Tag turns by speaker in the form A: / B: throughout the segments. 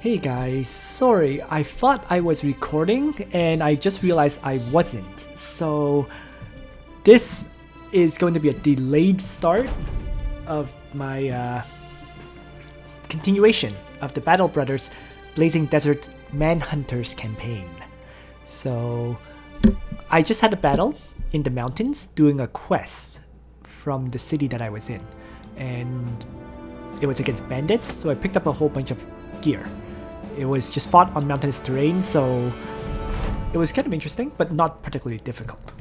A: Hey guys, sorry, I thought I was recording and I just realized I wasn't. So this is going to be a delayed start of my continuation of the Battle Brothers Blazing Desert Manhunters campaign. So I just had a battle in the mountains doing a quest from the city that I was in, and it was against bandits, so I picked up a whole bunch of gear. It was just fought on mountainous terrain, so it was kind of interesting, but not particularly difficult.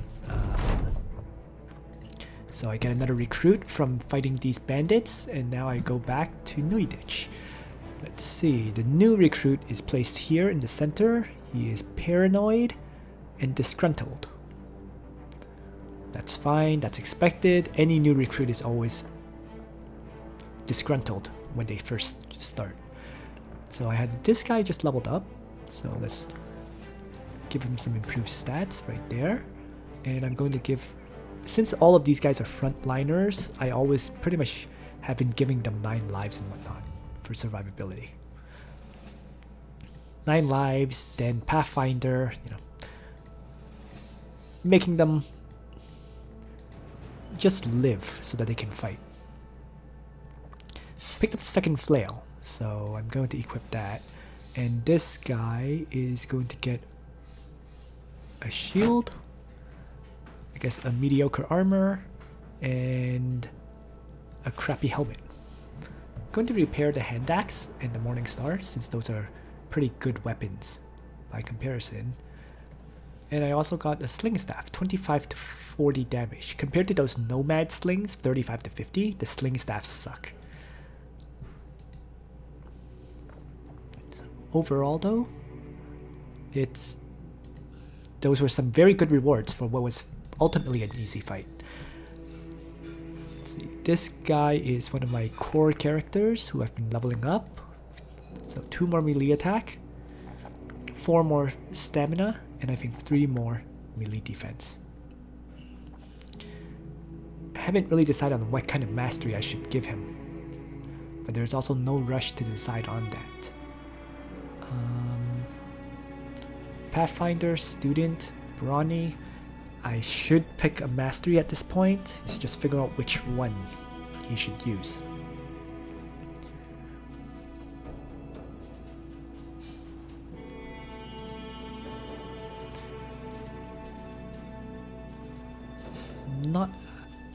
A: So I get another recruit from fighting these bandits, and now I go back to Nuidich. Let's see, the new recruit is placed here in the center. He is paranoid and disgruntled. That's fine, that's expected. Any new recruit is always disgruntled when they first start. So I had this guy just leveled up, so let's give him some improved stats right there. And I'm going to give, since all of these guys are frontliners, I always pretty much have been giving them 9 lives and whatnot for survivability. 9 lives, then Pathfinder, making them just live so that they can fight. Picked up the second flail, so I'm going to equip that. And this guy is going to get a shield, I guess a mediocre armor, and a crappy helmet. I'm going to repair the hand axe and the morning star, since those are pretty good weapons by comparison. And I also got a sling staff, 25 to 40 damage. Compared to those nomad slings, 35 to 50, the sling staffs suck. Overall though, those were some very good rewards for what was ultimately an easy fight. Let's see, this guy is one of my core characters who I've been leveling up. So 2 more melee attack, 4 more stamina, and I think 3 more melee defense. I haven't really decided on what kind of mastery I should give him, but there's also no rush to decide on that. Pathfinder, Student, Brawny. I should pick a mastery at this point. It's just figuring out which one he should use.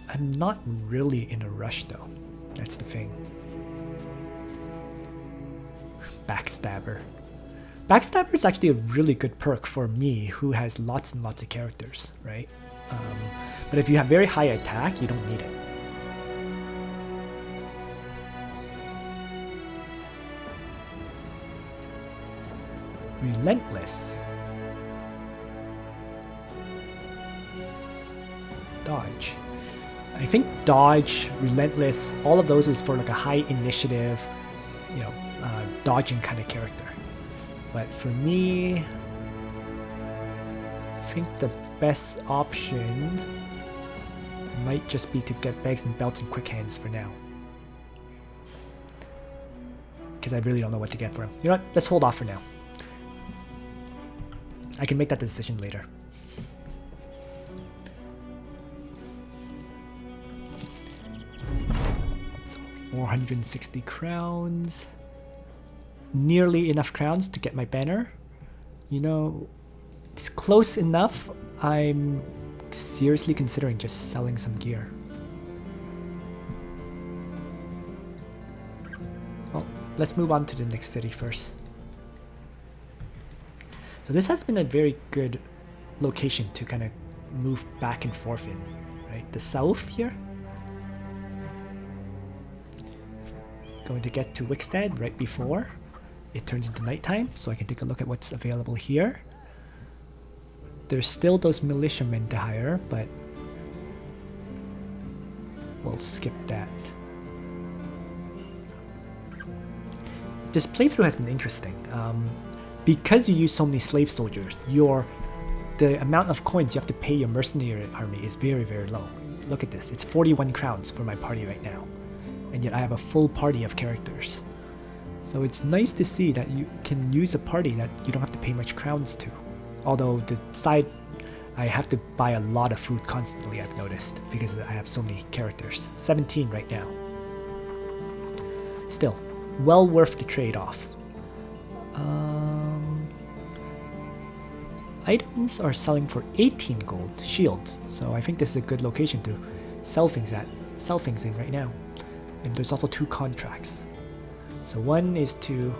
A: I'm not really in a rush though. That's the thing. Backstabber. Backstabber is actually a really good perk for me, who has lots and lots of characters, right? But if you have very high attack, you don't need it. Relentless. Dodge. I think dodge, relentless, all of those is for like a high initiative, dodging kind of character. But for me, I think the best option might just be to get bags and belts and quick hands for now. Because I really don't know what to get for him. You know what? Let's hold off for now. I can make that decision later. So 460 crowns. Nearly enough crowns to get my banner. It's close enough. I'm seriously considering just selling some gear. Well, let's move on to the next city first. So this has been a very good location to kind of move back and forth in, right? The south here. Going to get to Wickstead right before it turns into nighttime, so I can take a look at what's available here. There's still those militiamen to hire, but we'll skip that. This playthrough has been interesting. Because you use so many slave soldiers, the amount of coins you have to pay your mercenary army is very, very low. Look at this, it's 41 crowns for my party right now, and yet I have a full party of characters. So it's nice to see that you can use a party that you don't have to pay much crowns to. Although the side, I have to buy a lot of food constantly, I've noticed, because I have so many characters. 17 right now. Still, well worth the trade-off. Items are selling for 18 gold, shields, so I think this is a good location to sell things in right now. And there's also 2 contracts. So one is to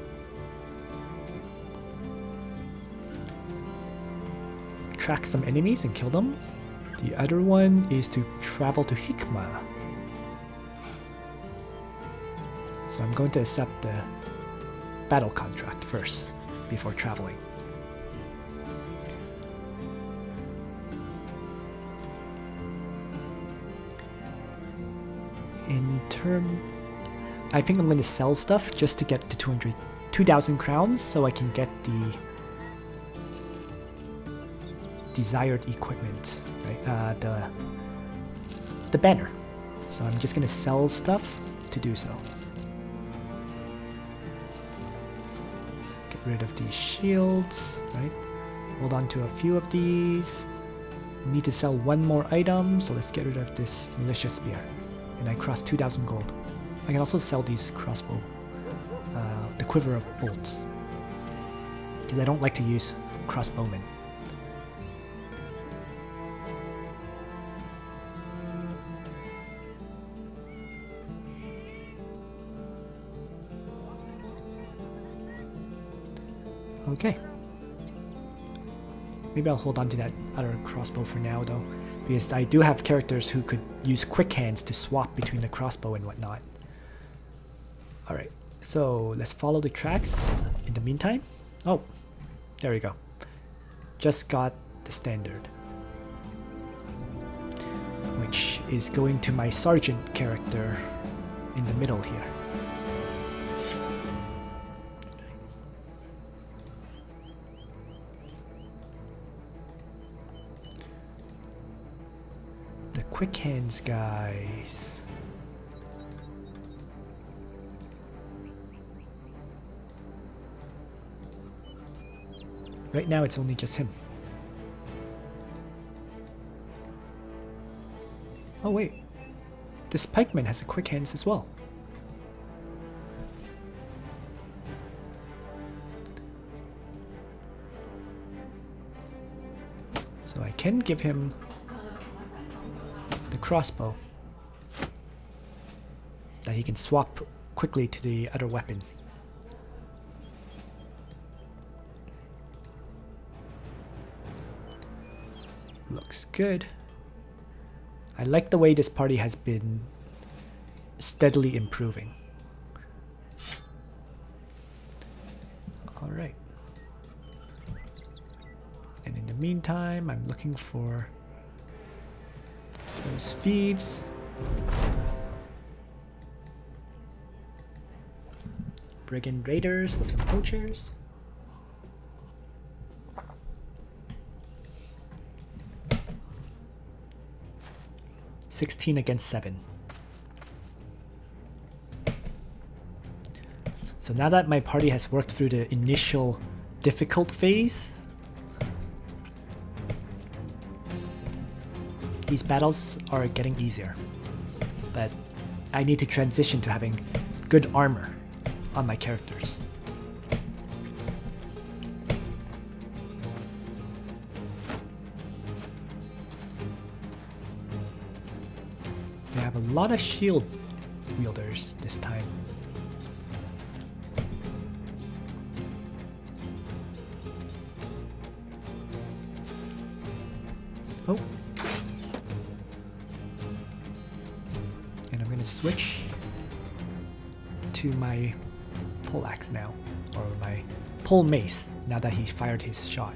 A: track some enemies and kill them. The other one is to travel to Hikmah. So I'm going to accept the battle contract first before traveling. I think I'm going to sell stuff just to get to 2,000 crowns so I can get the desired equipment, right? The banner. So I'm just going to sell stuff to do so. Get rid of these shields, right? Hold on to a few of these. Need to sell one more item, so let's get rid of this militia spear. And I crossed 2,000 gold. I can also sell these crossbow, the quiver of bolts, because I don't like to use crossbowmen. Okay. Maybe I'll hold on to that other crossbow for now though, because I do have characters who could use quick hands to swap between the crossbow and whatnot. Alright, so let's follow the tracks in the meantime. Oh, there we go. Just got the standard, which is going to my sergeant character in the middle here. The quick hands guys. Right now it's only just him. Oh wait, this pikeman has a quick hands as well. So I can give him the crossbow that he can swap quickly to the other weapon. Looks good. I like the way this party has been steadily improving. Alright. And in the meantime, I'm looking for those thieves. Brigand raiders with some poachers. $16 against 7. So now that my party has worked through the initial difficult phase, these battles are getting easier. But I need to transition to having good armor on my characters. We have a lot of shield wielders this time. Oh. And I'm going to switch to my poleaxe now, or my pole mace, now that he fired his shot.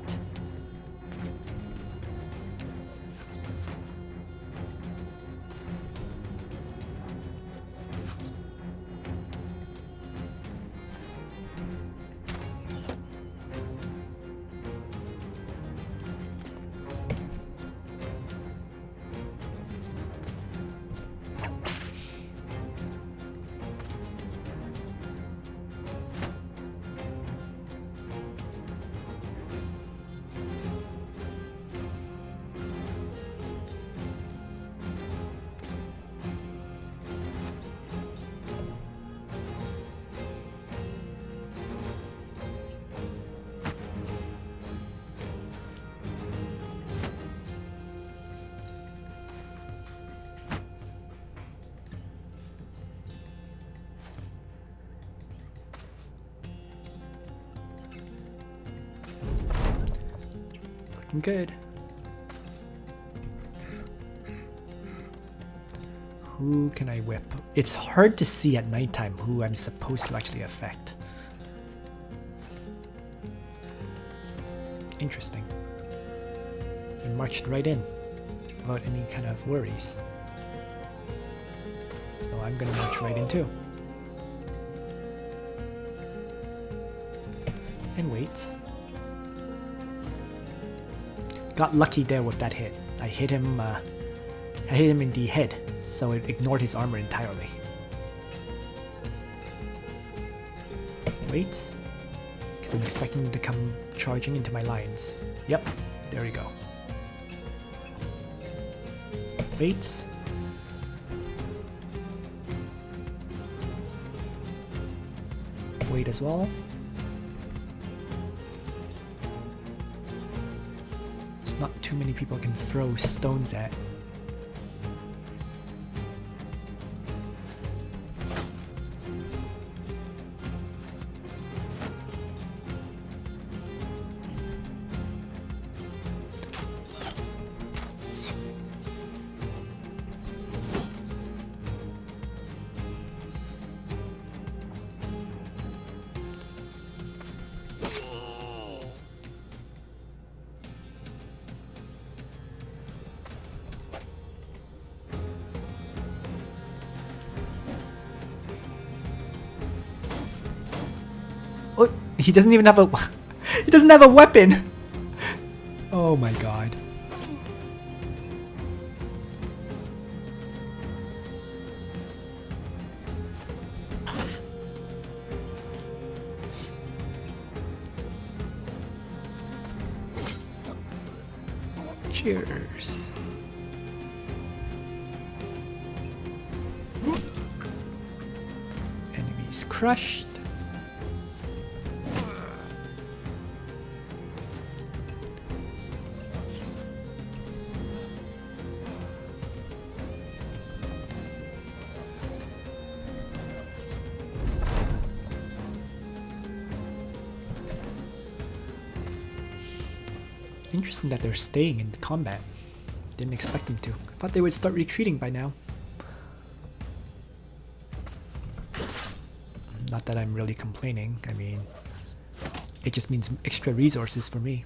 A: looking good. Who can I whip? It's hard to see at nighttime who I'm supposed to actually affect. Interesting. And marched right in without any kind of worries. So I'm gonna march right in too. And wait. Got lucky there with that hit. I hit him in the head, so it ignored his armor entirely. Wait. Because I'm expecting him to come charging into my lines. Yep, there we go. Wait. Wait as well. There's not too many people I can throw stones at. Oh, he doesn't even have a he doesn't have a weapon. Oh my god. Cheers. Enemies crushed. Interesting that they're staying in combat. Didn't expect them to. I thought they would start retreating by now. Not that I'm really complaining. I mean, it just means extra resources for me.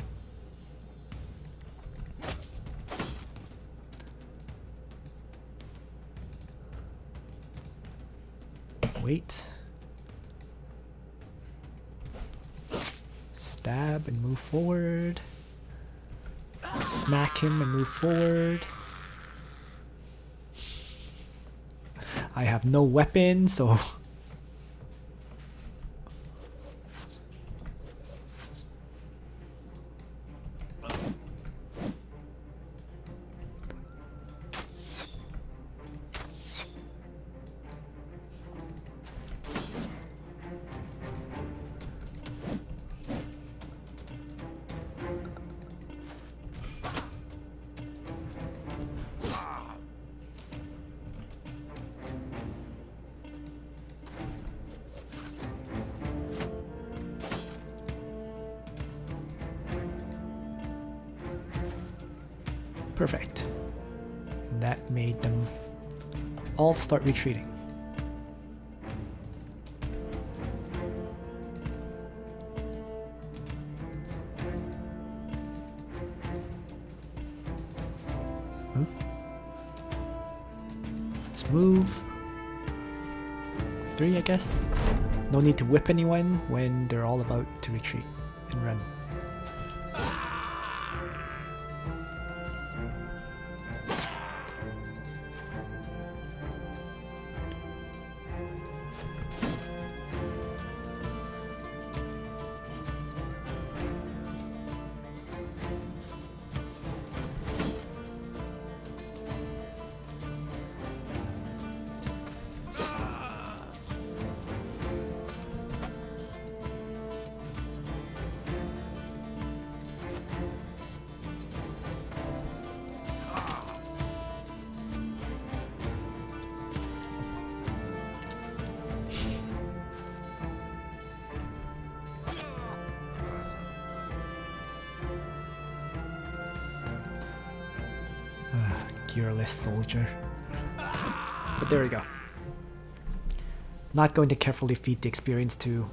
A: Wait. Stab and move forward. Smack him and move forward. I have no weapon, so perfect. And that made them all start retreating. Huh? Let's move. 3, I guess. No need to whip anyone when they're all about to retreat and run. gearless soldier. But there we go. Not going to carefully feed the experience to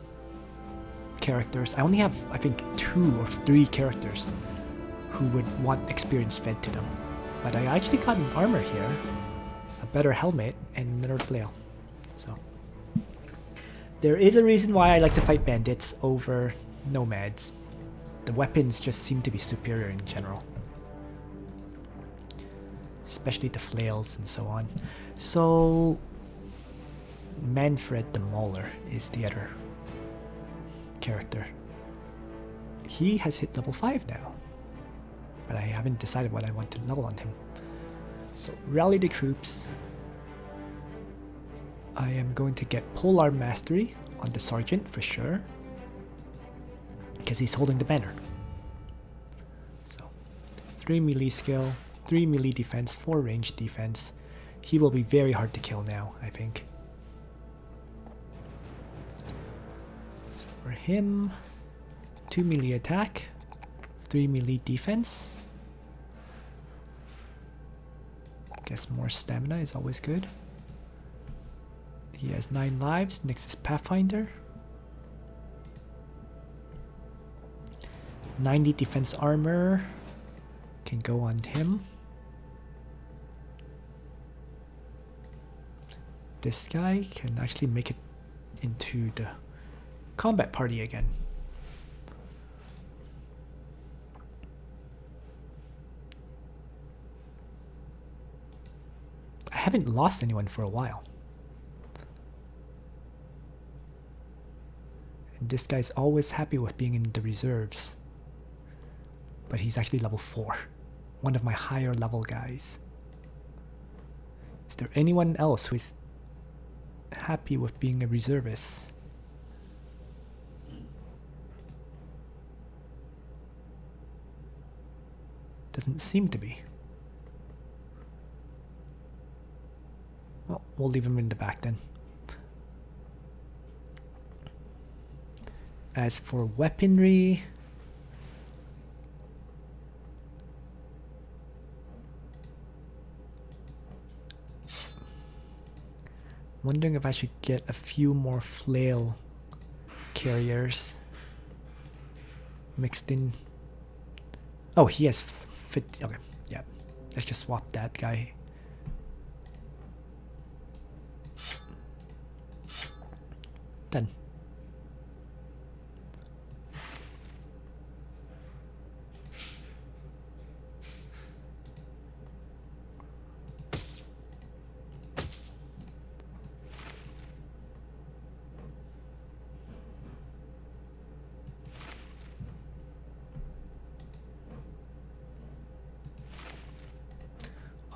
A: characters. I only have, I think, 2 or 3 characters who would want experience fed to them. But I actually got an armor here, a better helmet, and another flail. So there is a reason why I like to fight bandits over nomads. The weapons just seem to be superior in general. Especially the flails and so on. So Manfred the Mauler is the other character. He has hit level 5 now. But I haven't decided what I want to level on him. So rally the troops. I am going to get Polearm Mastery on the Sergeant for sure. Because he's holding the banner. So 3 melee skill, 3 melee defense, 4 range defense. He will be very hard to kill now, I think. So for him, 2 melee attack, 3 melee defense. Guess more stamina is always good. He has 9 lives. Next is Pathfinder. 90 defense armor can go on him. This guy can actually make it into the combat party again. I haven't lost anyone for a while. And this guy's always happy with being in the reserves. But he's actually level 4. One of my higher level guys. Is there anyone else who is happy with being a reservist? Doesn't seem to be. Well, we'll leave him in the back then. As for weaponry, wondering if I should get a few more flail carriers mixed in. Oh, he has 50. Okay, yeah. Let's just swap that guy. Done.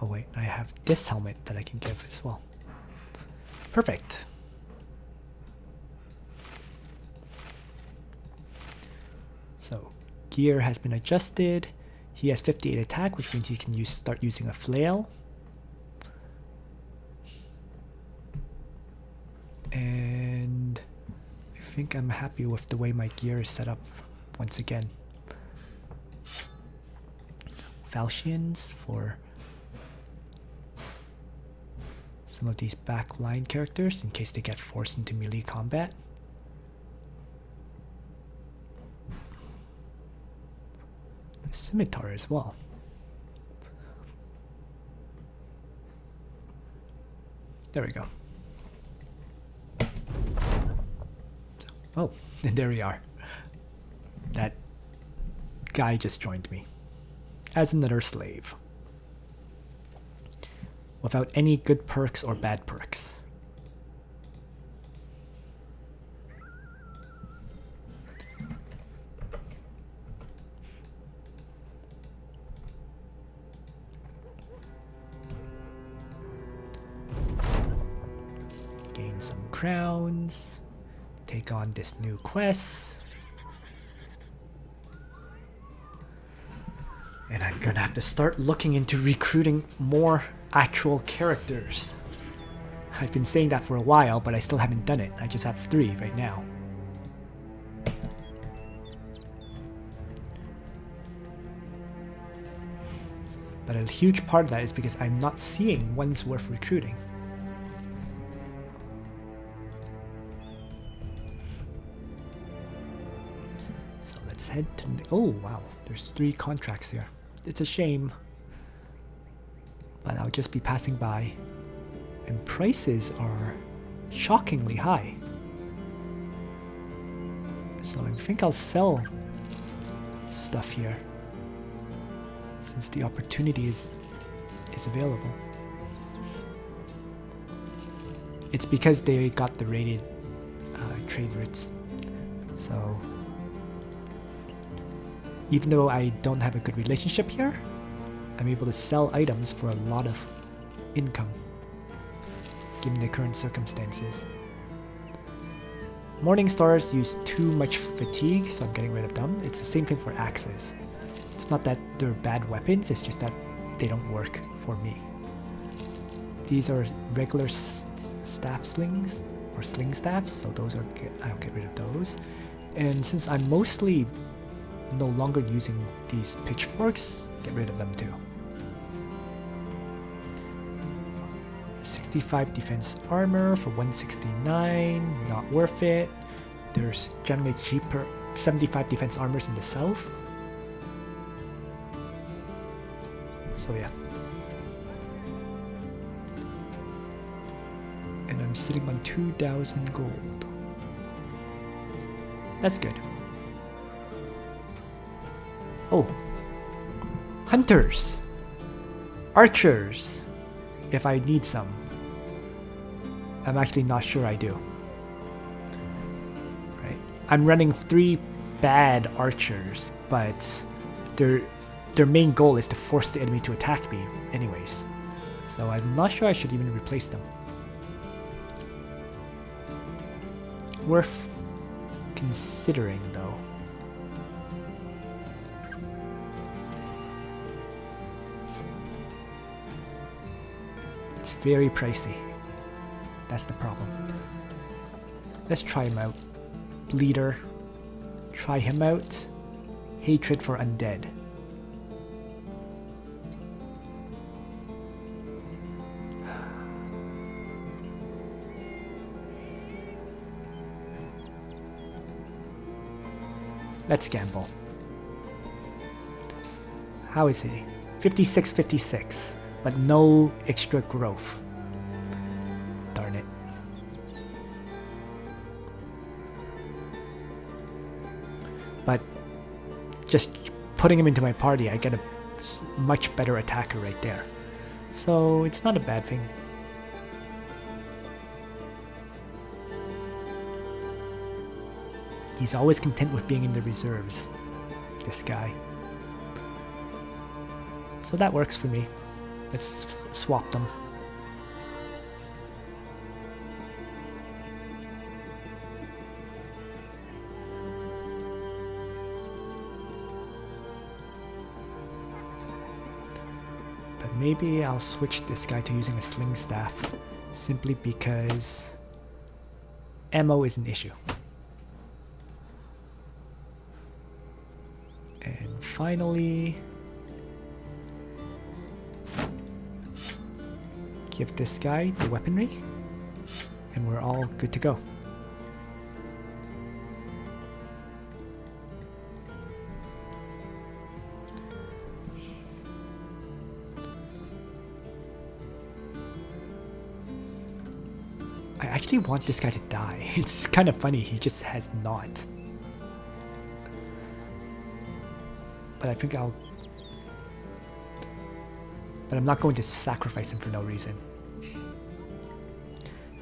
A: Oh wait, I have this helmet that I can give as well. Perfect. So gear has been adjusted. He has 58 attack, which means he can start using a flail. And I think I'm happy with the way my gear is set up once again. Falchions for some of these backline characters in case they get forced into melee combat. Scimitar as well. There we go. Oh, and there we are. That guy just joined me as another slave, without any good perks or bad perks. Gain some crowns, take on this new quest. And I'm gonna have to start looking into recruiting more actual characters. I've been saying that for a while, but I still haven't done it. I just have 3 right now. But a huge part of that is because I'm not seeing ones worth recruiting. So let's head to... Oh, wow. There's 3 contracts here. It's a shame. But I'll just be passing by. And prices are shockingly high. So I think I'll sell stuff here, since the opportunity is available. It's because they got the rated trade routes. So even though I don't have a good relationship here, I'm able to sell items for a lot of income, given the current circumstances. Morning Stars use too much fatigue, so I'm getting rid of them. It's the same thing for axes. It's not that they're bad weapons, it's just that they don't work for me. These are regular staff slings, or sling staffs, so those are I'll get rid of those. And since I'm mostly no longer using these pitchforks, get rid of them too. 65 defense armor for 169, not worth it. There's generally cheaper 75 defense armors in the south. So yeah. And I'm sitting on 2,000 gold. That's good. Oh. Hunters. Archers. If I need some. I'm actually not sure I do. Right. I'm running 3 bad archers, but their main goal is to force the enemy to attack me anyways. So I'm not sure I should even replace them. Worth considering though. It's very pricey. That's the problem. Let's try him out. Bleeder. Try him out. Hatred for undead. Let's gamble. How is he? 56-56, but no extra growth. Darn it. But just putting him into my party, I get a much better attacker right there. So it's not a bad thing. He's always content with being in the reserves, this guy. So that works for me. Let's swap them. But maybe I'll switch this guy to using a sling staff, simply because ammo is an issue. And finally, give this guy the weaponry, and we're all good to go. I actually want this guy to die. It's kind of funny, he just has not. But I think I'll... But I'm not going to sacrifice him for no reason.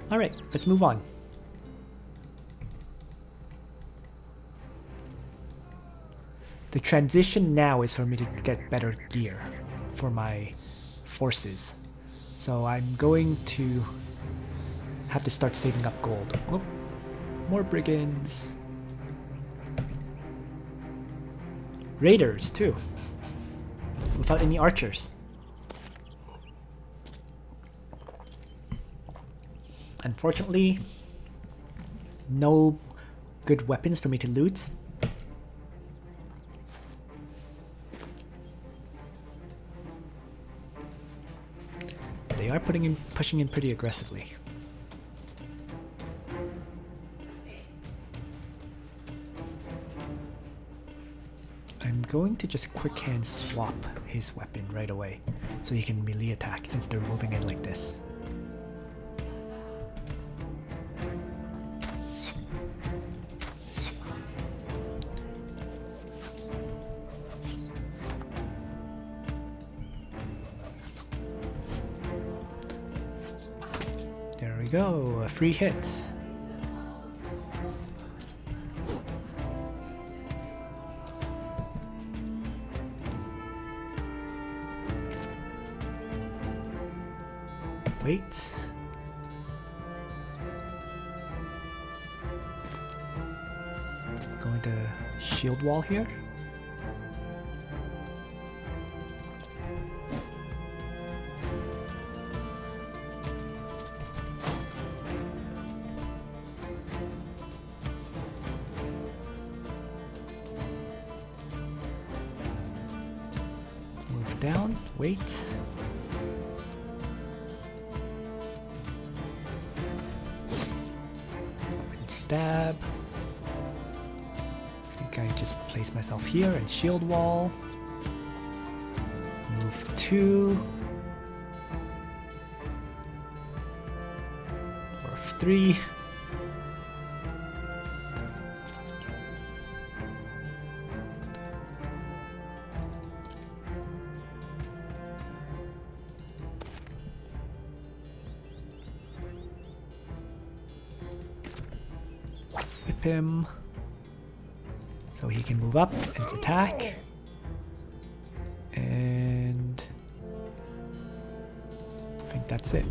A: Alright, let's move on. The transition now is for me to get better gear for my forces. So I'm going to have to start saving up gold. Oh, more brigands. Raiders too, without any archers. Unfortunately, no good weapons for me to loot. they are pushing in pretty aggressively. I'm going to just quick hand swap his weapon right away so he can melee attack since they're moving in like this. There we go, a free hit. Wait. Going to shield wall here. Move down, wait. Stab. I think I just place myself here and shield wall. Move 2. Or 3. Him so he can move up and attack, and I think that's it.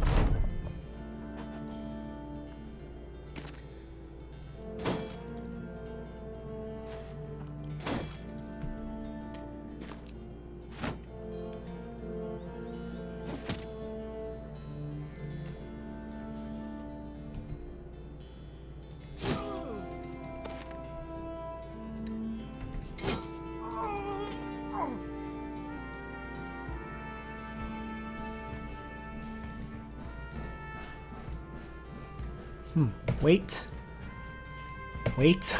A: Wait. Wait.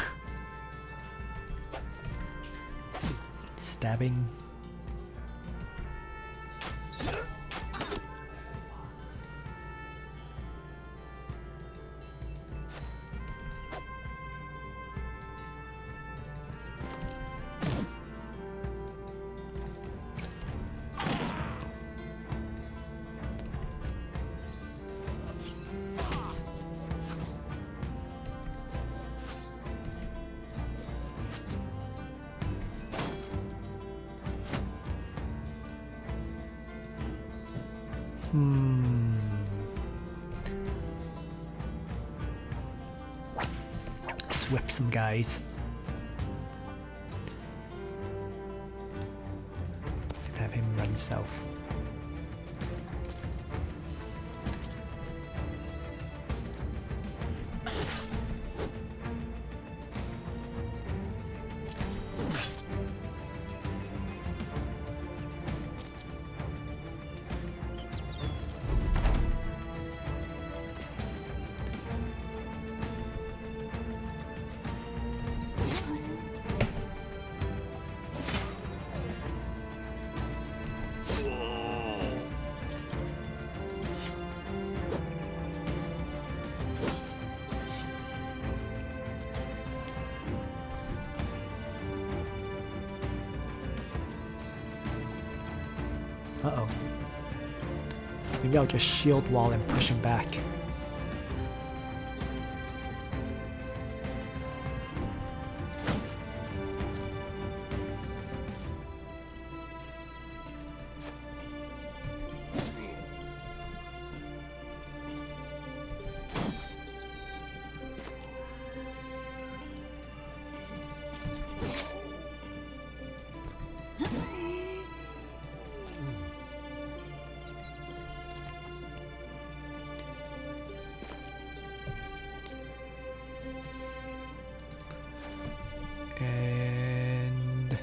A: Stabbing. Let's whip some guys. And have him run south. Uh-oh. Maybe I'll just shield wall and push him back. And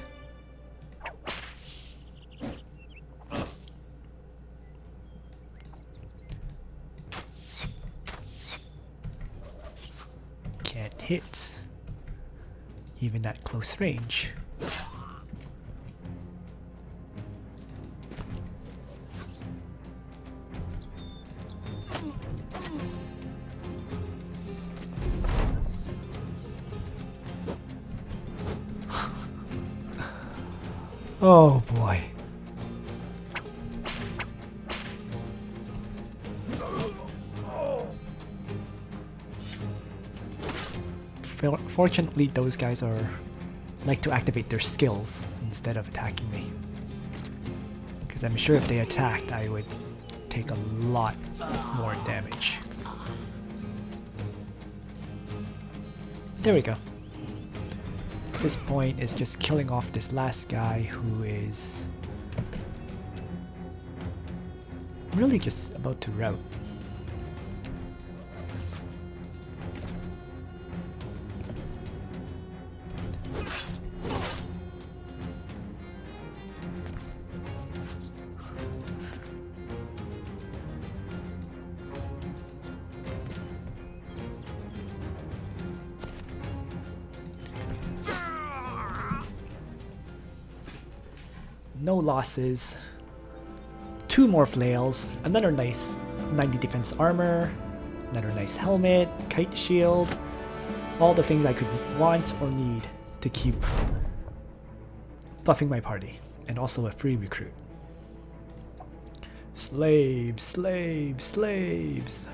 A: hit, even at close range. Oh boy. Fortunately, those guys like to activate their skills instead of attacking me. Because I'm sure if they attacked, I would take a lot more damage. There we go. At this point, it's just killing off this last guy who is really just about to rout. No losses. 2 more flails, another nice 90 defense armor, another nice helmet, kite shield, all the things I could want or need to keep buffing my party, and also a free recruit. Slaves, slaves, slaves.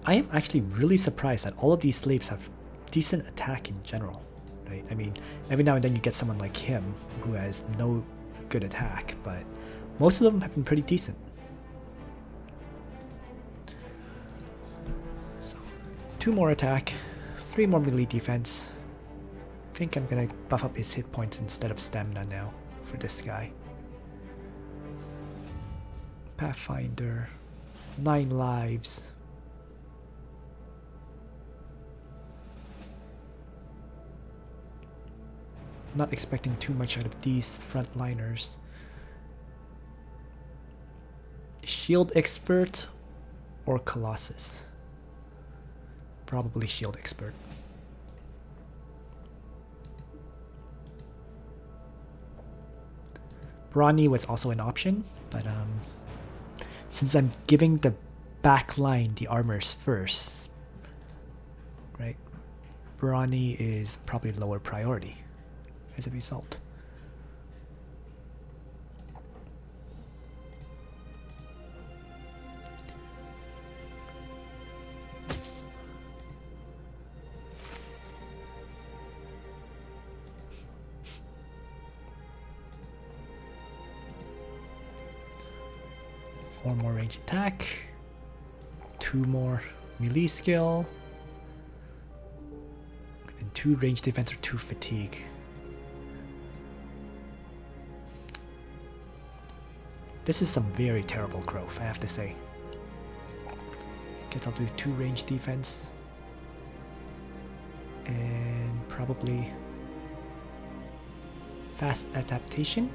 A: I am actually really surprised that all of these slaves have decent attack in general. Right? I mean, every now and then you get someone like him who has no good attack, but most of them have been pretty decent. So, 2 more attack, 3 more melee defense. I think I'm gonna buff up his hit points instead of stamina now for this guy. Pathfinder, 9 lives. Not expecting too much out of these frontliners. Shield expert or Colossus? Probably shield expert. Brawny was also an option, but since I'm giving the back line the armors first, right? Brawny is probably lower priority as a result. One more range attack, 2 more melee skill, and 2 range defense or 2 fatigue. This is some very terrible growth, I have to say. Guess I'll do 2 range defense and probably fast adaptation,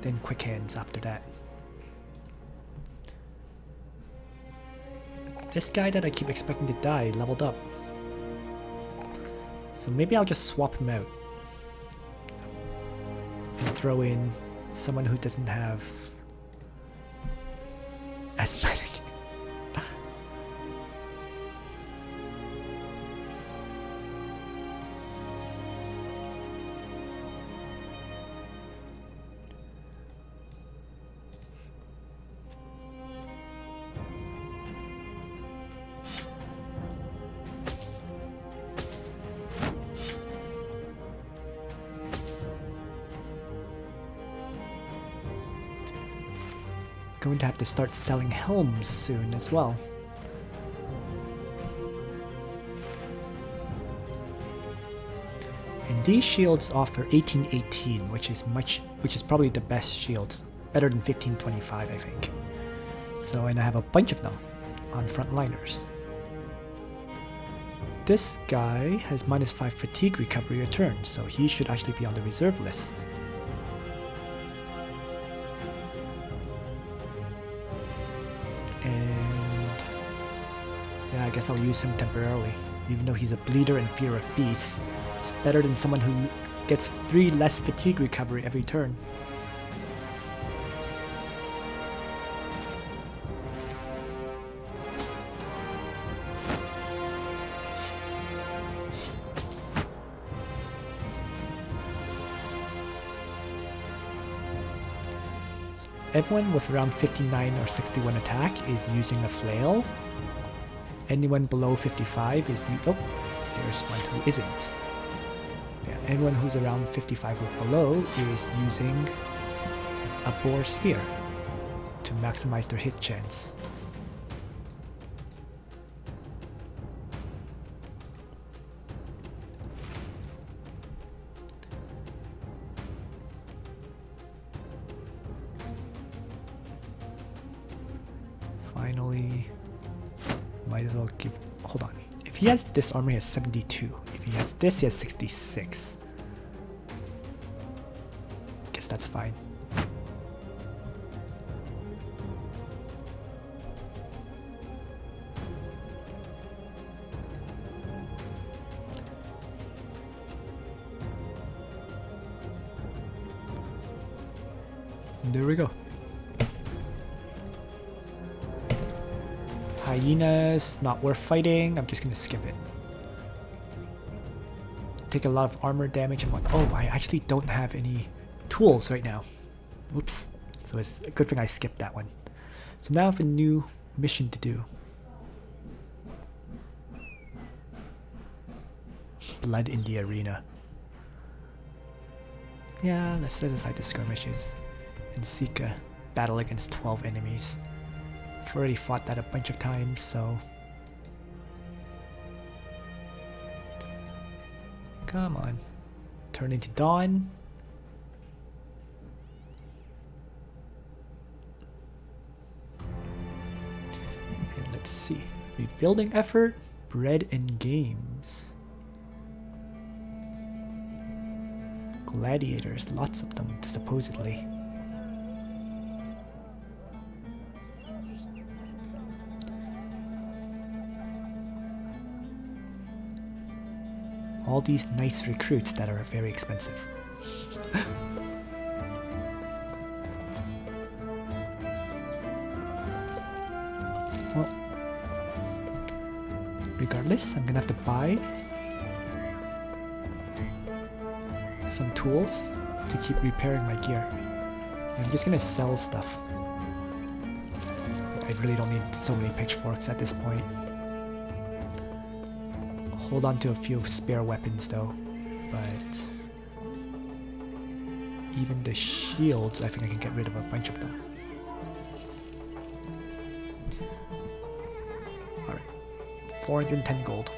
A: then quick hands after that. This guy that I keep expecting to die leveled up, so maybe I'll just swap him out and throw in someone who doesn't have asthmatic. Going to have to start selling helms soon as well. And these shields offer 1818, which is probably the best shields, better than 1525, I think. So, and I have a bunch of them on frontliners. This guy has -5 fatigue recovery return, so he should actually be on the reserve list. guess I'll use him temporarily. Even though he's a bleeder and fear of beasts, it's better than someone who gets 3 less fatigue recovery every turn. Everyone with around 59 or 61 attack is using a flail. Anyone below 55 is oh, there's one who isn't. Yeah, anyone who's around 55 or below is using a boar spear to maximize their hit chance. Finally, might as well give. Hold on. If he has this armor, he has 72. If he has this, he has 66. Guess that's fine. There we go. Hyenas, not worth fighting. I'm just gonna skip it. Take a lot of armor damage and what. Oh, I actually don't have any tools right now. Whoops. So it's a good thing I skipped that one. So now I have a new mission to do. Blood in the arena. Yeah, let's set aside the skirmishes and seek a battle against 12 enemies. I've already fought that a bunch of times, so... Come on. Turn into dawn. And let's see. Rebuilding effort, bread and games. Gladiators, lots of them, supposedly. All these nice recruits that are very expensive. Well, regardless, I'm gonna have to buy some tools to keep repairing my gear. I'm just gonna sell stuff. I really don't need so many pitchforks at this point. Hold on to a few spare weapons though, but even the shields, I think I can get rid of a bunch of them. Alright, 410 gold.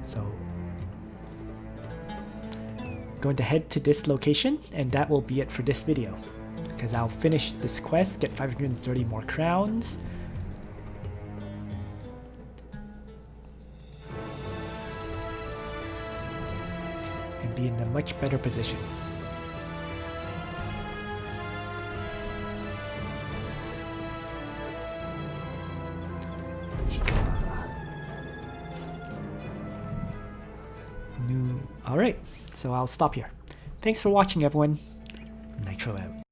A: So, going to head to this location, and that will be it for this video. Because I'll finish this quest, get 530 more crowns. And be in a much better position. Alright, so I'll stop here. Thanks for watching, everyone. Nitro out.